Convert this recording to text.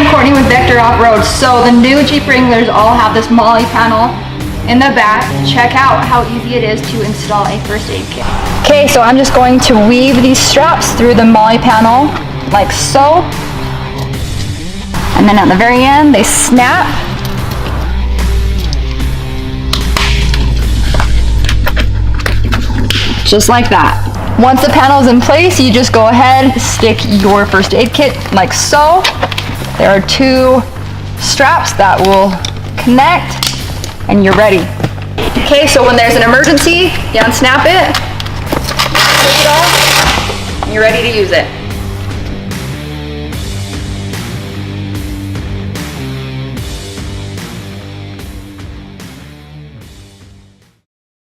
I'm Courtney with Vector Offroad. So the new Jeep Wranglers all have this MOLLE panel in the back. Check out how easy it is to install a first aid kit. Okay, so I'm just going to weave these straps through the MOLLE panel like so. And then at the very end, they snap. Just like that. Once the panel is in place, you just go ahead, stick your first aid kit like so. There are 2 straps that will connect and you're ready. Okay, so when there's an emergency, you unsnap it, take it off, and you're ready to use it.